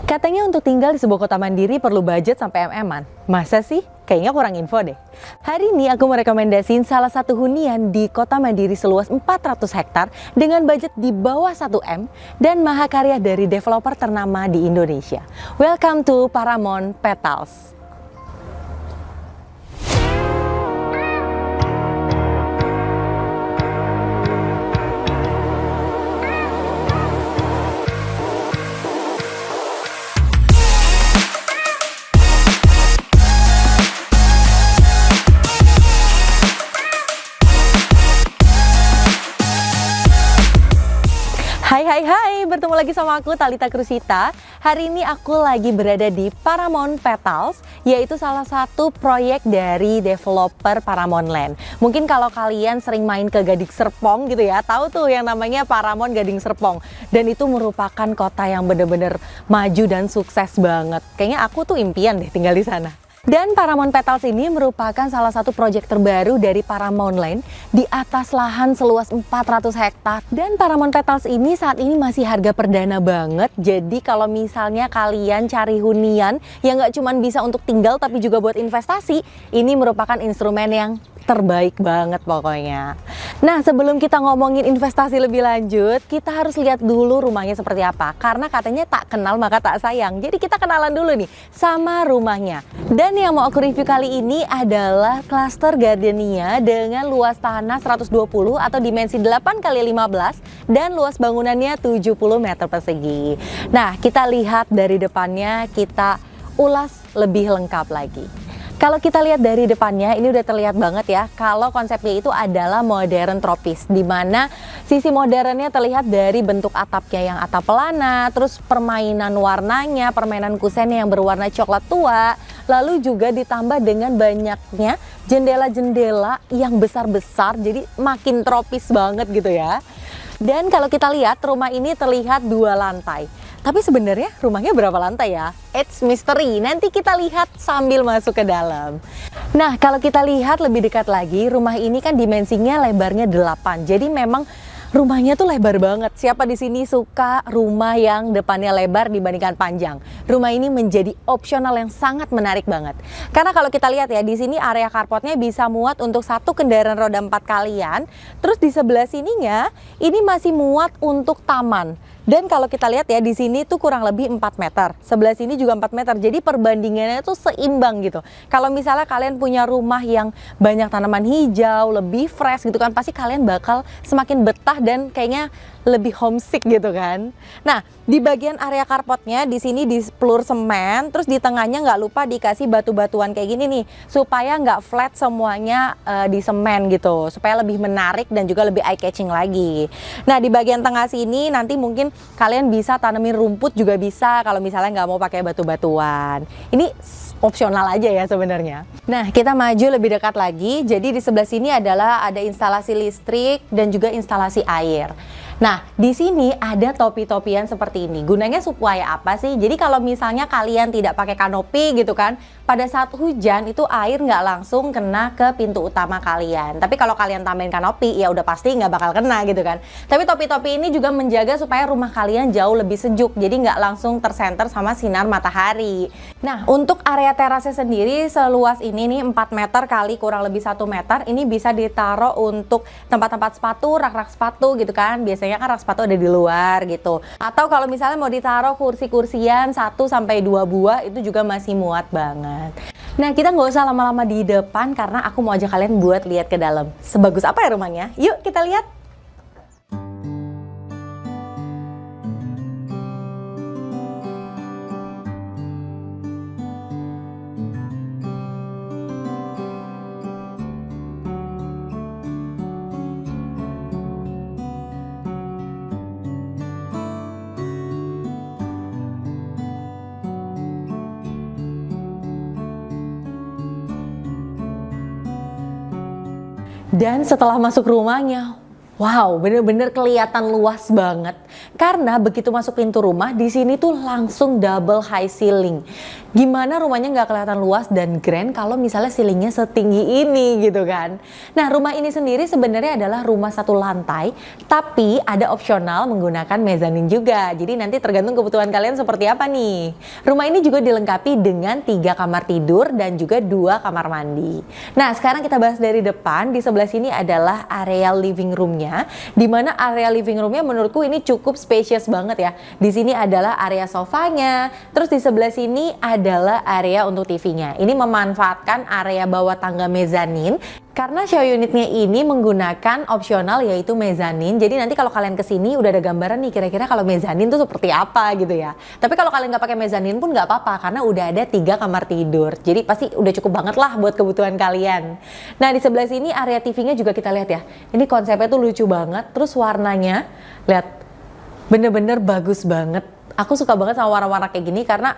Katanya untuk tinggal di sebuah kota mandiri perlu budget sampai MM-an. Masa sih? Kayaknya kurang info deh. Hari ini aku merekomendasiin salah satu hunian di kota mandiri seluas 400 hektar dengan budget di bawah 1 M dan mahakarya dari developer ternama di Indonesia. Welcome to Paramount Petals. Hai, bertemu lagi sama aku Thalita Krusita. Hari ini aku lagi berada di Paramount Petals, yaitu salah satu proyek dari developer Paramount Land. Mungkin kalau kalian sering main ke Gading Serpong gitu ya, tahu tuh yang namanya Paramount Gading Serpong. Dan itu merupakan kota yang bener-bener maju dan sukses banget. Kayaknya aku tuh impian deh tinggal di sana. Dan Paramount Petals ini merupakan salah satu proyek terbaru dari Paramount Land di atas lahan seluas 400 hektar. Dan Paramount Petals ini saat ini masih harga perdana banget. Jadi kalau misalnya kalian cari hunian yang nggak cuma bisa untuk tinggal tapi juga buat investasi, ini merupakan instrumen yang terbaik banget pokoknya. Nah, sebelum kita ngomongin investasi lebih lanjut, kita harus lihat dulu rumahnya seperti apa. Karena katanya tak kenal maka tak sayang. Jadi kita kenalan dulu nih sama rumahnya. Dan yang mau aku review kali ini adalah cluster gardenia dengan luas tanah 120 atau dimensi 8x15 dan luas bangunannya 70 meter persegi. Nah, kita lihat dari depannya, kita ulas lebih lengkap lagi. Kalau kita lihat dari depannya, ini udah terlihat banget ya kalau konsepnya itu adalah modern tropis, di mana sisi modernnya terlihat dari bentuk atapnya yang atap pelana, terus permainan warnanya, permainan kusennya yang berwarna coklat tua, lalu juga ditambah dengan banyaknya jendela-jendela yang besar-besar, jadi makin tropis banget gitu ya. Dan kalau kita lihat, rumah ini terlihat 2 lantai. Tapi sebenarnya rumahnya berapa lantai ya? It's mystery, nanti kita lihat sambil masuk ke dalam. Nah, kalau kita lihat lebih dekat lagi, rumah ini kan dimensinya lebarnya 8. Jadi memang rumahnya tuh lebar banget. Siapa di sini suka rumah yang depannya lebar dibandingkan panjang? Rumah ini menjadi opsional yang sangat menarik banget. Karena kalau kita lihat ya, di sini area carportnya bisa muat untuk 1 kendaraan roda 4 kalian. Terus di sebelah sininya, ini masih muat untuk taman. Dan kalau kita lihat ya, di sini tuh kurang lebih 4 meter. Sebelah sini juga 4 meter. Jadi perbandingannya tuh seimbang gitu. Kalau misalnya kalian punya rumah yang banyak tanaman hijau, lebih fresh gitu kan, pasti kalian bakal semakin betah dan kayaknya lebih homesick gitu kan. Nah, di bagian area carportnya di sini dipelur semen, terus di tengahnya nggak lupa dikasih batu-batuan kayak gini nih, supaya nggak flat semuanya di semen gitu, supaya lebih menarik dan juga lebih eye catching lagi. Nah, di bagian tengah sini nanti mungkin kalian bisa tanemin rumput juga bisa kalau misalnya nggak mau pakai batu-batuan. Ini opsional aja ya sebenarnya. Nah, kita maju lebih dekat lagi. Jadi di sebelah sini adalah ada instalasi listrik dan juga instalasi air. Nah, di sini ada topi-topian seperti ini. Gunanya supaya apa sih? Jadi kalau misalnya kalian tidak pakai kanopi gitu kan, pada saat hujan itu air nggak langsung kena ke pintu utama kalian. Tapi kalau kalian tambahin kanopi, ya udah pasti nggak bakal kena gitu kan. Tapi topi-topi ini juga menjaga supaya rumah kalian jauh lebih sejuk. Jadi nggak langsung tersenter sama sinar matahari. Nah, untuk area terasnya sendiri seluas ini nih 4 meter kali kurang lebih 1 meter. Ini bisa ditaruh untuk tempat-tempat sepatu, rak-rak sepatu gitu kan. Biasanya kan rak sepatu ada di luar gitu. Atau kalau misalnya mau ditaruh kursi-kursian 1-2 buah, itu juga masih muat banget. Nah, kita nggak usah lama-lama di depan karena aku mau ajak kalian buat lihat ke dalam. Sebagus apa ya rumahnya? Yuk kita lihat. Dan setelah masuk rumahnya, Wow, bener-bener kelihatan luas banget. Karena begitu masuk pintu rumah, di sini tuh langsung double high ceiling. Gimana rumahnya nggak kelihatan luas dan grand kalau misalnya ceilingnya setinggi ini gitu kan. Nah, rumah ini sendiri sebenarnya adalah rumah satu lantai, tapi ada opsional menggunakan mezanin juga. Jadi nanti tergantung kebutuhan kalian seperti apa nih. Rumah ini juga dilengkapi dengan 3 kamar tidur dan juga 2 kamar mandi. Nah, sekarang kita bahas dari depan. Di sebelah sini adalah area living roomnya. Di mana area living roomnya menurutku ini cukup spacious banget ya. Di sini adalah area sofanya, terus di sebelah sini adalah area untuk TV-nya. Ini memanfaatkan area bawah tangga mezanin. Karena show unitnya ini menggunakan opsional yaitu mezanin. Jadi nanti kalau kalian kesini udah ada gambaran nih kira-kira kalau mezanin tuh seperti apa gitu ya. Tapi kalau kalian nggak pakai mezanin pun nggak apa-apa karena udah ada 3 kamar tidur. Jadi pasti udah cukup banget lah buat kebutuhan kalian. Nah di sebelah sini area TV-nya juga kita lihat ya. Ini konsepnya tuh lucu banget. Terus warnanya lihat bener-bener bagus banget. Aku suka banget sama warna-warna kayak gini karena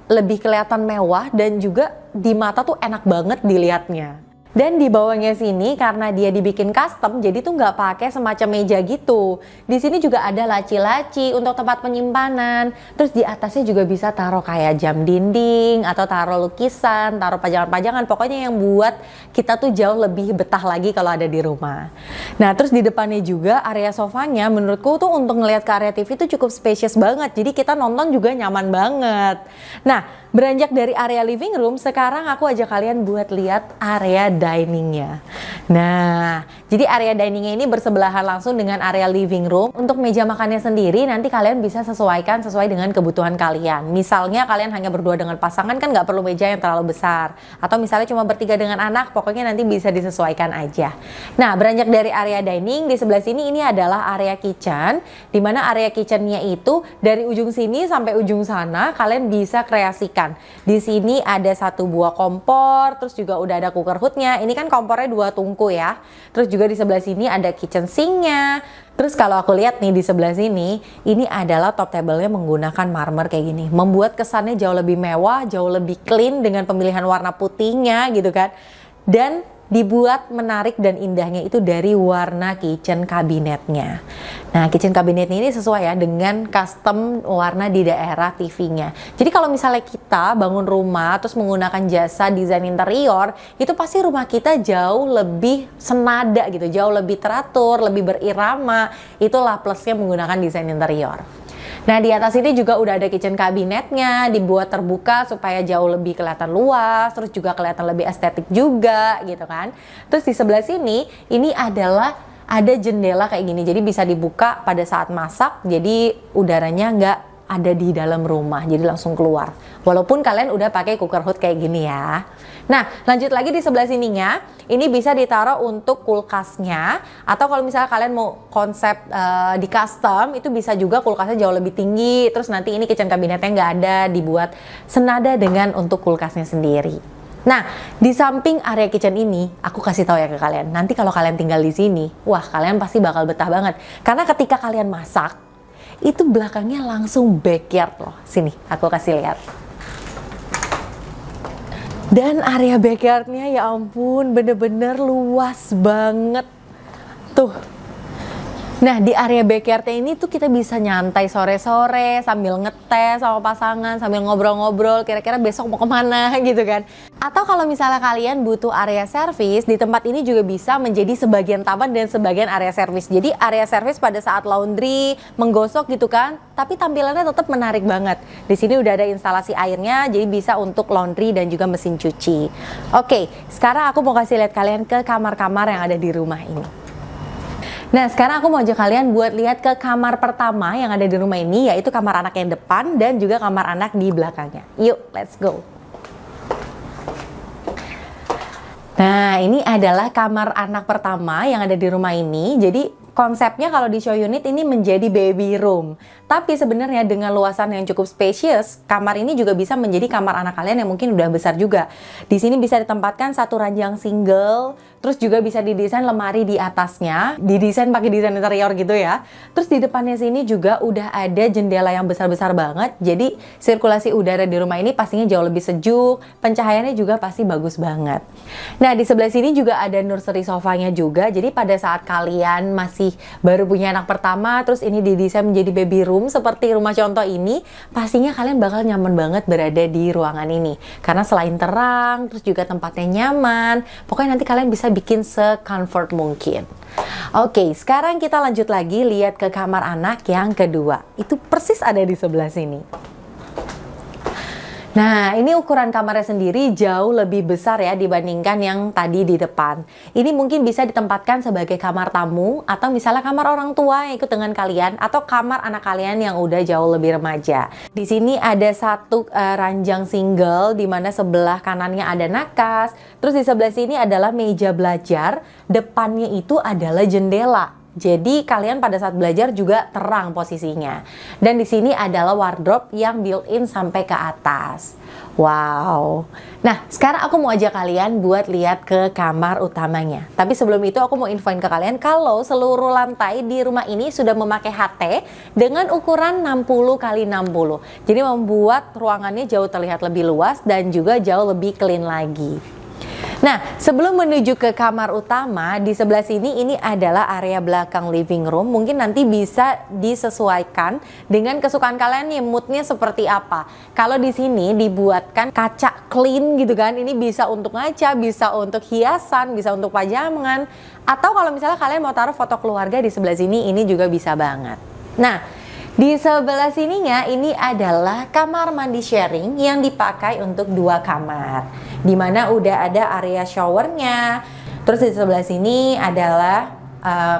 lebih kelihatan mewah dan juga di mata tuh enak banget dilihatnya. Dan di bawahnya sini karena dia dibikin custom, jadi tuh nggak pakai semacam meja gitu. Di sini juga ada laci-laci untuk tempat penyimpanan. Terus di atasnya juga bisa taruh kayak jam dinding atau taruh lukisan, taruh pajangan-pajangan. Pokoknya yang buat kita tuh jauh lebih betah lagi kalau ada di rumah. Nah, terus di depannya juga area sofanya menurutku tuh untuk ngelihat ke area TV itu cukup spacious banget. Jadi kita nonton juga nyaman banget. Nah, beranjak dari area living room, sekarang aku ajak kalian buat lihat area diningnya. Nah, jadi area diningnya ini bersebelahan langsung dengan area living room. Untuk meja makannya sendiri nanti kalian bisa sesuaikan sesuai dengan kebutuhan kalian. Misalnya kalian hanya berdua dengan pasangan kan nggak perlu meja yang terlalu besar. Atau misalnya cuma bertiga dengan anak, pokoknya nanti bisa disesuaikan aja. Nah, beranjak dari area dining, di sebelah sini ini adalah area kitchen. Dimana area kitchennya itu dari ujung sini sampai ujung sana kalian bisa kreasikan. Di sini ada 1 buah kompor, terus juga udah ada cooker hoodnya. Ini kan kompornya 2 tungku ya. Terus juga di sebelah sini ada kitchen sinknya. Terus kalau aku lihat nih di sebelah sini, ini adalah top table-nya menggunakan marmer kayak gini. Membuat kesannya jauh lebih mewah, jauh lebih clean dengan pemilihan warna putihnya gitu kan. Dan dibuat menarik dan indahnya itu dari warna kitchen kabinetnya. Nah, kitchen kabinetnya ini sesuai ya dengan custom warna di daerah TV-nya. Jadi kalau misalnya kita bangun rumah terus menggunakan jasa desain interior, itu pasti rumah kita jauh lebih senada gitu, jauh lebih teratur, lebih berirama. Itulah plusnya menggunakan desain interior. Nah, di atas ini juga udah ada kitchen kabinetnya, dibuat terbuka supaya jauh lebih kelihatan luas, terus juga kelihatan lebih estetik juga gitu kan. Terus di sebelah sini, ini adalah ada jendela kayak gini, jadi bisa dibuka pada saat masak, jadi udaranya nggak ada di dalam rumah, jadi langsung keluar. Walaupun kalian udah pakai cooker hood kayak gini ya. Nah, lanjut lagi di sebelah sininya, ini bisa ditaruh untuk kulkasnya, atau kalau misalnya kalian mau konsep di custom, itu bisa juga kulkasnya jauh lebih tinggi, terus nanti ini kitchen kabinetnya nggak ada, dibuat senada dengan untuk kulkasnya sendiri. Nah, di samping area kitchen ini, aku kasih tahu ya ke kalian, nanti kalau kalian tinggal di sini, wah kalian pasti bakal betah banget. Karena ketika kalian masak, itu belakangnya langsung backyard loh. Sini, aku kasih lihat. Dan area backyardnya ya ampun bener-bener luas banget. Tuh. Nah di area backyardnya ini tuh kita bisa nyantai sore-sore sambil ngetes sama pasangan, sambil ngobrol-ngobrol kira-kira besok mau kemana gitu kan. Atau kalau misalnya kalian butuh area servis, di tempat ini juga bisa menjadi sebagian taman dan sebagian area servis. Jadi area servis pada saat laundry, menggosok gitu kan, tapi tampilannya tetap menarik banget. Di sini udah ada instalasi airnya, jadi bisa untuk laundry dan juga mesin cuci. Oke, sekarang aku mau kasih lihat kalian ke kamar-kamar yang ada di rumah ini. Nah, sekarang aku mau ajak kalian buat lihat ke kamar pertama yang ada di rumah ini, yaitu kamar anak yang depan dan juga kamar anak di belakangnya. Yuk, let's go! Nah, ini adalah kamar anak pertama yang ada di rumah ini. Jadi, konsepnya kalau di show unit ini menjadi baby room. Tapi sebenarnya dengan luasan yang cukup spacious, kamar ini juga bisa menjadi kamar anak kalian yang mungkin udah besar juga. Di sini bisa ditempatkan 1 ranjang single, Terus juga bisa didesain lemari di atasnya, didesain pakai desain interior gitu ya. Terus di depannya sini juga udah ada jendela yang besar-besar banget. Jadi sirkulasi udara di rumah ini pastinya jauh lebih sejuk, pencahayaannya juga pasti bagus banget. Nah, di sebelah sini juga ada nursery sofanya juga. Jadi pada saat kalian masih baru punya anak pertama, terus ini didesain menjadi baby room seperti rumah contoh ini, pastinya kalian bakal nyaman banget berada di ruangan ini. Karena selain terang, terus juga tempatnya nyaman, pokoknya nanti kalian bisa bikin se-comfort mungkin. Oke, sekarang kita lanjut lagi lihat ke kamar anak yang kedua. Itu persis ada di sebelah sini. Nah, ini ukuran kamarnya sendiri jauh lebih besar ya dibandingkan yang tadi di depan. Ini mungkin bisa ditempatkan sebagai kamar tamu, atau misalnya kamar orang tua yang ikut dengan kalian, atau kamar anak kalian yang udah jauh lebih remaja. Di sini ada satu ranjang single, di mana sebelah kanannya ada nakas, terus di sebelah sini adalah meja belajar, depannya itu adalah jendela. Jadi kalian pada saat belajar juga terang posisinya. Dan di sini adalah wardrobe yang built-in sampai ke atas. Wow. Nah, sekarang aku mau ajak kalian buat lihat ke kamar utamanya. Tapi sebelum itu aku mau infoin ke kalian kalau seluruh lantai di rumah ini sudah memakai HT dengan ukuran 60 x 60. Jadi membuat ruangannya jauh terlihat lebih luas dan juga jauh lebih clean lagi. Nah, sebelum menuju ke kamar utama, di sebelah sini ini adalah area belakang living room. Mungkin nanti bisa disesuaikan dengan kesukaan kalian nih, moodnya seperti apa. Kalau di sini dibuatkan kaca clean gitu kan, ini bisa untuk ngaca, bisa untuk hiasan, bisa untuk pajangan. Atau kalau misalnya kalian mau taruh foto keluarga di sebelah sini, ini juga bisa banget. Nah, di sebelah sininya ini adalah kamar mandi sharing yang dipakai untuk 2 kamar. Dimana udah ada area showernya. Terus di sebelah sini adalah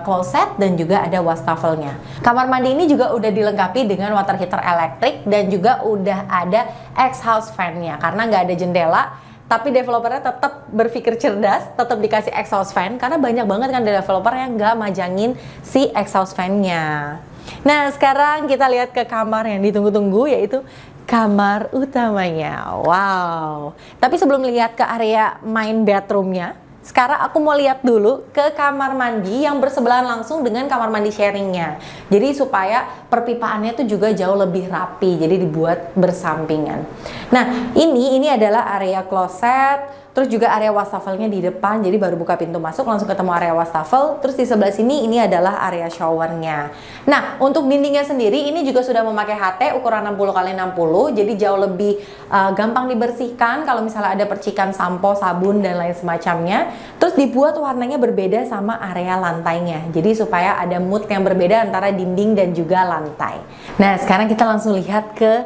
closet dan juga ada wastafelnya. Kamar mandi ini juga udah dilengkapi dengan water heater elektrik dan juga udah ada exhaust fan-nya. Karena nggak ada jendela, tapi developernya tetap berpikir cerdas, tetap dikasih exhaust fan. Karena banyak banget kan developer yang nggak majangin si exhaust fan-nya. Nah, sekarang kita lihat ke kamar yang ditunggu-tunggu, yaitu kamar utamanya. Wow. Tapi sebelum lihat ke area main bedroomnya, sekarang aku mau lihat dulu ke kamar mandi yang bersebelahan langsung dengan kamar mandi sharingnya. Jadi supaya perpipaannya tuh juga jauh lebih rapi, jadi dibuat bersampingan. Nah, ini adalah area closet. Terus juga area wastafelnya di depan, jadi baru buka pintu masuk langsung ketemu area wastafel. Terus di sebelah sini ini adalah area showernya. Nah, untuk dindingnya sendiri ini juga sudah memakai HT ukuran 60 x 60, jadi jauh lebih gampang dibersihkan kalau misalnya ada percikan sampo, sabun, dan lain semacamnya. Terus dibuat warnanya berbeda sama area lantainya, jadi supaya ada mood yang berbeda antara dinding dan juga lantai. Nah, sekarang kita langsung lihat ke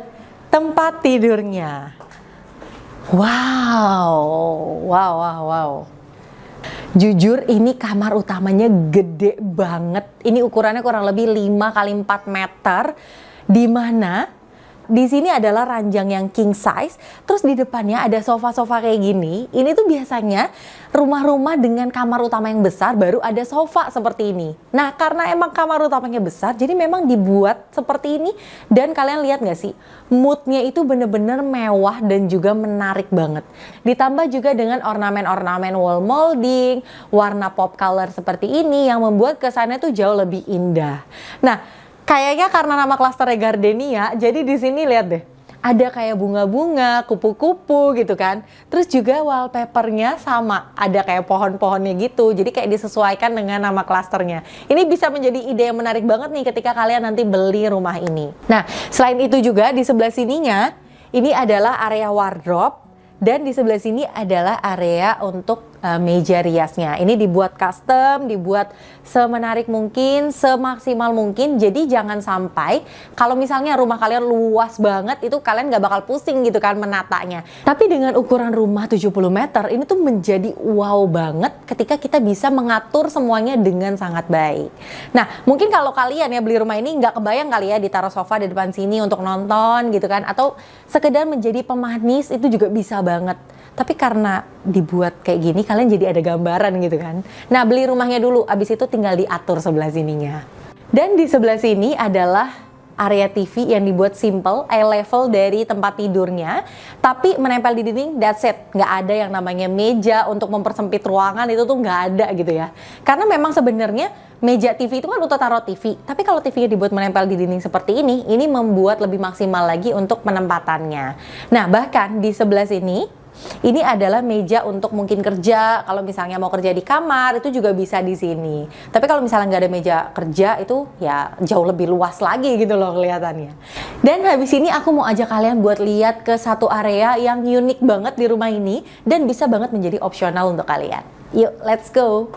tempat tidurnya. Wow. Jujur ini kamar utamanya gede banget. Ini ukurannya kurang lebih 5 x 4 meter. Di mana di sini adalah ranjang yang king size, terus di depannya ada sofa-sofa kayak gini. Ini tuh biasanya rumah-rumah dengan kamar utama yang besar baru ada sofa seperti ini. Nah, karena emang kamar utamanya besar, jadi memang dibuat seperti ini. Dan kalian lihat nggak sih, moodnya itu bener-bener mewah dan juga menarik banget. Ditambah juga dengan ornamen-ornamen wall molding, warna pop color seperti ini yang membuat kesannya tuh jauh lebih indah. Nah, kayaknya karena nama klasternya gardenia, jadi di sini lihat deh, ada kayak bunga-bunga, kupu-kupu gitu kan. Terus juga wallpapernya sama, ada kayak pohon-pohonnya gitu. Jadi kayak disesuaikan dengan nama klasternya. Ini bisa menjadi ide yang menarik banget nih ketika kalian nanti beli rumah ini. Nah, selain itu juga di sebelah sininya, ini adalah area wardrobe. Dan di sebelah sini adalah area untuk meja riasnya. Ini dibuat custom, dibuat semenarik mungkin, semaksimal mungkin. Jadi jangan sampai kalau misalnya rumah kalian luas banget, itu kalian nggak bakal pusing gitu kan menatanya. Tapi dengan ukuran rumah 70 meter, ini tuh menjadi wow banget ketika kita bisa mengatur semuanya dengan sangat baik. Nah, mungkin kalau kalian ya beli rumah ini nggak kebayang kali ya ditaruh sofa di depan sini untuk nonton gitu kan. Atau sekedar menjadi pemanis, itu juga bisa banget. Tapi karena dibuat kayak gini, kalian jadi ada gambaran gitu kan. Nah, beli rumahnya dulu, abis itu tinggal diatur sebelah sininya. Dan di sebelah sini adalah area TV yang dibuat simple, eye level dari tempat tidurnya, tapi menempel di dinding, that's it. Nggak ada yang namanya meja untuk mempersempit ruangan, itu tuh nggak ada gitu ya. Karena memang sebenarnya meja TV itu kan untuk taruh TV, tapi kalau TV-nya dibuat menempel di dinding seperti ini membuat lebih maksimal lagi untuk penempatannya. Nah, bahkan di sebelah sini, ini adalah meja untuk mungkin kerja. Kalau misalnya mau kerja di kamar, itu juga bisa di sini. Tapi kalau misalnya nggak ada meja kerja, itu ya jauh lebih luas lagi gitu loh kelihatannya. Dan habis ini aku mau ajak kalian buat lihat ke satu area yang unik banget di rumah ini dan bisa banget menjadi opsional untuk kalian. Yuk, let's go!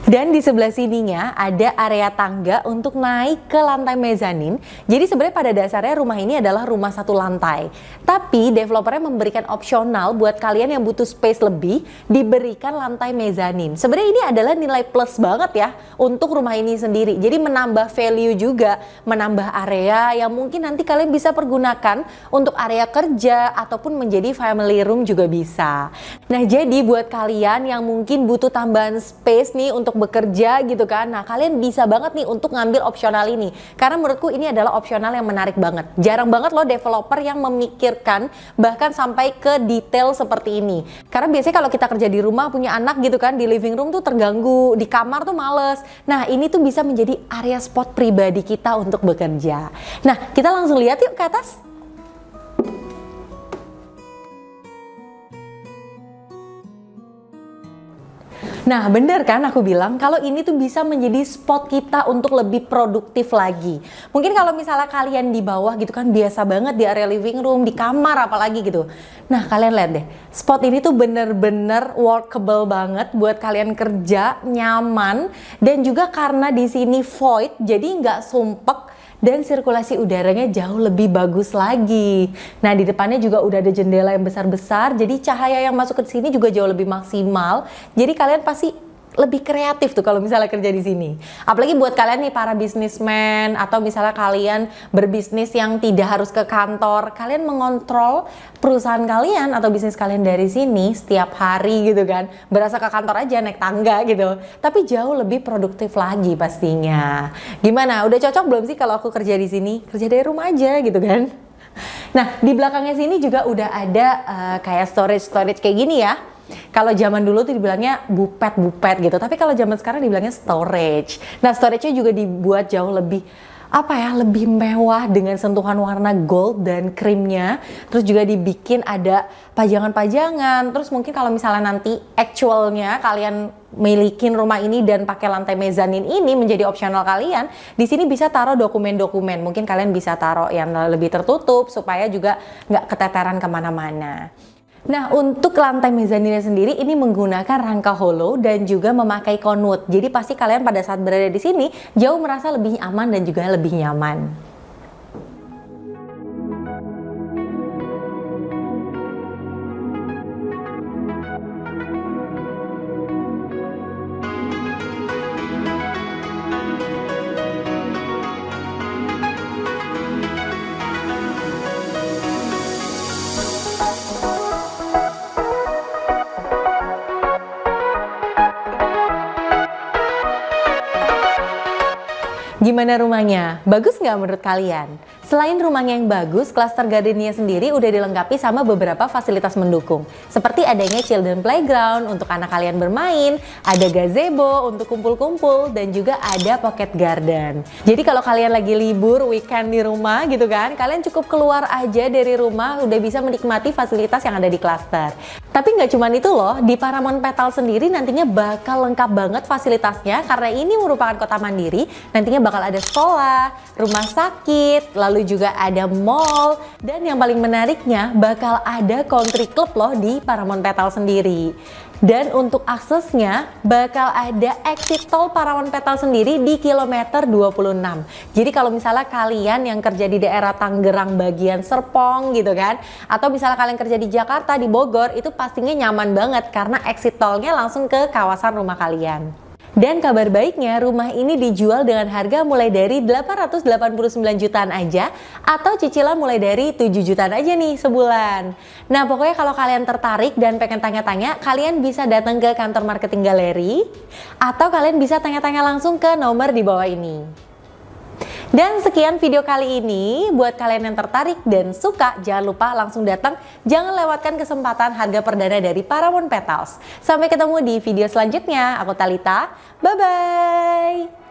Dan di sebelah sininya ada area tangga untuk naik ke lantai mezanin. Jadi sebenarnya pada dasarnya rumah ini adalah rumah satu lantai. Tapi developernya memberikan opsional buat kalian yang butuh space lebih, diberikan lantai mezanin. Sebenarnya ini adalah nilai plus banget ya untuk rumah ini sendiri. Jadi menambah value juga, menambah area yang mungkin nanti kalian bisa pergunakan untuk area kerja ataupun menjadi family room juga bisa. Nah, jadi buat kalian yang mungkin butuh tambahan space nih untuk bekerja gitu kan, nah kalian bisa banget nih untuk ngambil opsional ini, karena menurutku ini adalah opsional yang menarik banget. Jarang banget loh developer yang memikirkan bahkan sampai ke detail seperti ini, karena biasanya kalau kita kerja di rumah punya anak gitu kan, di living room tuh terganggu, di kamar tuh males. Nah, ini tuh bisa menjadi area spot pribadi kita untuk bekerja. Nah, kita langsung lihat yuk ke atas. Nah, bener kan aku bilang kalau ini tuh bisa menjadi spot kita untuk lebih produktif lagi. Mungkin kalau misalnya kalian di bawah gitu kan biasa banget di area living room, di kamar apalagi gitu. Nah, kalian lihat deh, spot ini tuh bener-bener workable banget buat kalian kerja, nyaman, dan juga karena di sini void, jadi nggak sumpek dan sirkulasi udaranya jauh lebih bagus lagi. Nah, di depannya juga udah ada jendela yang besar-besar, jadi cahaya yang masuk ke sini juga jauh lebih maksimal. Jadi kalian pasti lebih kreatif tuh kalau misalnya kerja di sini. Apalagi buat kalian nih para bisnismen atau misalnya kalian berbisnis yang tidak harus ke kantor, kalian mengontrol perusahaan kalian atau bisnis kalian dari sini setiap hari gitu kan. Berasa ke kantor aja naik tangga gitu. Tapi jauh lebih produktif lagi pastinya. Gimana? Udah cocok belum sih kalau aku kerja di sini? Kerja dari rumah aja gitu kan. Nah, di belakangnya sini juga udah ada kayak storage kayak gini ya. Kalau zaman dulu tuh dibilangnya bupet gitu, tapi kalau zaman sekarang dibilangnya storage. Nah, storage-nya juga dibuat jauh lebih lebih mewah dengan sentuhan warna gold dan krimnya. Terus juga dibikin ada pajangan-pajangan. Terus mungkin kalau misalnya nanti actualnya kalian milikin rumah ini dan pakai lantai mezanin ini menjadi opsional kalian, di sini bisa taruh dokumen-dokumen. Mungkin kalian bisa taruh yang lebih tertutup supaya juga nggak keteteran kemana-mana. Nah, untuk lantai mezaninnya sendiri ini menggunakan rangka hollow dan juga memakai conwood. Jadi pasti kalian pada saat berada di sini jauh merasa lebih aman dan juga lebih nyaman. Gimana rumahnya? Bagus nggak menurut kalian? Selain rumahnya yang bagus, cluster gardennya sendiri udah dilengkapi sama beberapa fasilitas mendukung. Seperti adanya children playground untuk anak kalian bermain, ada gazebo untuk kumpul-kumpul, dan juga ada pocket garden. Jadi kalau kalian lagi libur, weekend di rumah gitu kan, kalian cukup keluar aja dari rumah udah bisa menikmati fasilitas yang ada di cluster. Tapi nggak cuma itu loh, di Paramount Petal sendiri nantinya bakal lengkap banget fasilitasnya karena ini merupakan kota mandiri, nantinya bakal ada sekolah, rumah sakit, lalu juga ada mall, dan yang paling menariknya bakal ada country club loh di Paramount Petal sendiri. Dan untuk aksesnya bakal ada exit tol Paramount Petal sendiri di kilometer 26. Jadi kalau misalnya kalian yang kerja di daerah Tangerang bagian Serpong gitu kan, atau misalnya kalian kerja di Jakarta, di Bogor, itu pastinya nyaman banget karena exit tolnya langsung ke kawasan rumah kalian. Dan kabar baiknya, rumah ini dijual dengan harga mulai dari 889 jutaan aja atau cicilan mulai dari 7 jutaan aja nih sebulan. Nah, pokoknya kalau kalian tertarik dan pengen tanya-tanya, kalian bisa datang ke kantor marketing galeri atau kalian bisa tanya-tanya langsung ke nomor di bawah ini. Dan sekian video kali ini. Buat kalian yang tertarik dan suka, jangan lupa langsung datang. Jangan lewatkan kesempatan harga perdana dari Paramount Petals. Sampai ketemu di video selanjutnya. Aku Talita. Bye-bye.